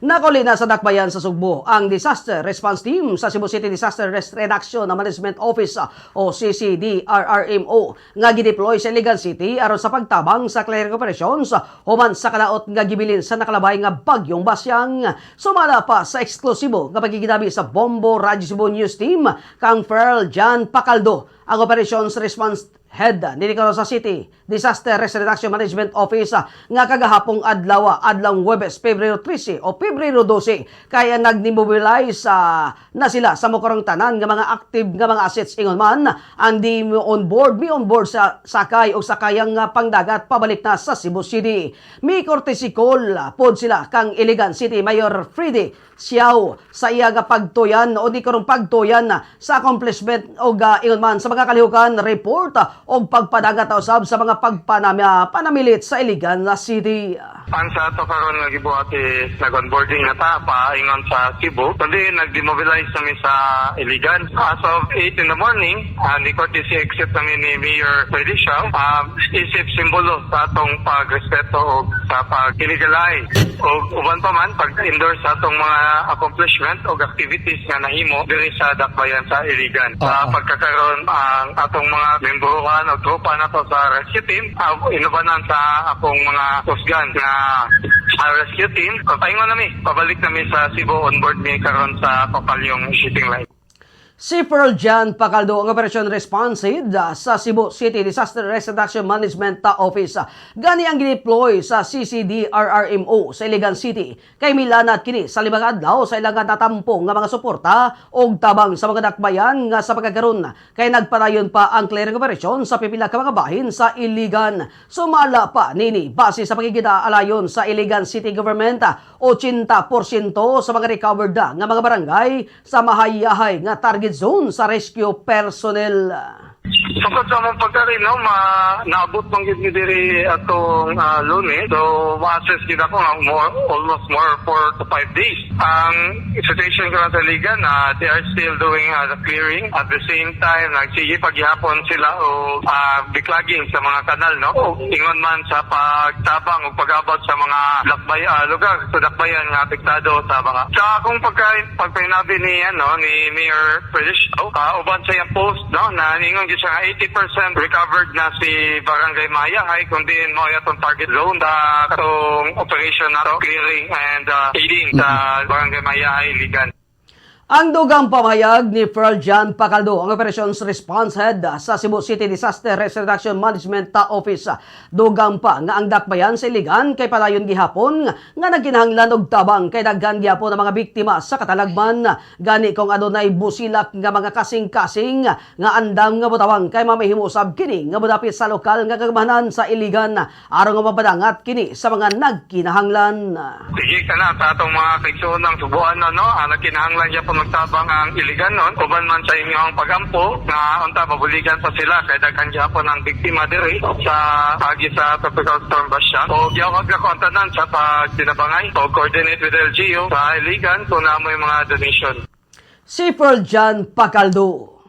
Nakuli na sa dakbayan sa Sugbo ang Disaster Response Team sa Cebu City Disaster Reduction Management Office o CCDRRMO nga gideploy sa Iligan City aron sa pagtabang sa clearing operations human sa kalaot nga gibilin sa nakalabay nga bagyong Basyang. Sumala pa sa eksklusibo nga pagkikitabi sa Bombo Radyo Cebu News Team kang Ferl Jan Pacaldo, ang Operations Response Head ni Sa City Disaster Reduction Management Office nga kagahapong adlawng Huwebes, Pebrero 13 o Pebrero 12 kaya nagmobilize na sila sa mokarang tanan nga mga active nga mga assets ingon man ang di on board sa sakay o sakayang pangdagat pabalik na sa Cebu City. May courtesy call pod sila kang Iligan City Mayor Freddy Siao sa iya nga pagtuyan o di karong pagtuyan sa accomplishment o ingon man sa mga kalihukan report o pagpadagat usab sa mga panamilit sa Iligan City. Ang sa ato karon nga gibuhat is nag-onboarding na ta paingon sa Cebu. Kundi nag-demobilize kami sa Iligan. As of 8 in the morning, ni courtesy exit namin ni Mayor Freddy Siao, isip simbolo sa atong pagrespeto o sa pag-illegalize. O uban pa man, pag-endorse sa atong mga accomplishment o activities nga nahimo diri sa dakbayan sa Iligan. Sa pagkakaroon ang atong mga membrohan o tropa na to sa rescue team, inubanan sa akong mga kusgan na rescue team. Paingon nami, pabalik nami sa Cebu on board mi karon sa Papalyong shipping line. Si Ferl Jan Pacaldo, ang Operation Response Head sa Cebu City Disaster Reduction Management Office. Gani ang gideploy sa CCDRRMO sa Iligan City. Kay milanat kini sa limang adlaw sa ilang natampong nga mga suporta o tabang sa mga dakbayan nga sa pagkakaroon. Kay nagpadayon pa ang clearing operation sa pipila ka mga bahin sa Iligan. Sumala pa nini base sa pagkikita-alayon sa Iligan City Government, 80% sa mga recovered nga mga barangay sa mahayahay nga target zone sa rescue personnel. Sukad sa mong pagkarin, naabot mong gid diri atong Lunes. So, ma-assess gid ako nga almost more 4 to 5 days. Ang situation ko sa Ligan, they are still doing the clearing. At the same time, nagsige paghihapon sila o declogging sa mga kanal, no? O ingon man sa pagtabang o pag-abot sa mga lugar sa dakbayan nga apektado sa mga. Sa akong pagpainabi ni Mayor Freddy Siao, uban sa yung post, no, na ingon gid siya 80% recovered na si Barangay Maya ay kundi mo itong target zone sa itong operation na clearing and aiding sa Barangay Maya ay Iligan. Ang dugang pamahayag ni Ferl Jan Pacaldo, ang Operations Response Head sa Cebu City Disaster Reduction Management Office. Dugang pa nga ang dakbayan sa Iligan kay padayon gihapon nga nagkinahanglan og tabang kay daghan gyapon ang mga biktima sa katalagman. Gani kung adunay busilak nga mga kasing-kasing nga andam nga butawang kay mamahimosab kini nga budapit sa lokal nga kagamanan sa Iligan aron nga mapadangat kini sa mga nagkinahanglan. Sige kana sa atong mga kaigsuon subuan nagkinahanglan gyapon magtabang ang Iligan nun, uban man sa inyong pagampo na unta mabuligan pa sila kay daghan gyapon ang biktima diri sa agi sa tropical storm Basyang. O giyawag na kontanan sa pagtinabangay o coordinate with LGU sa Iligan kung namoy mga donation. Si Ferl Jan Pacaldo.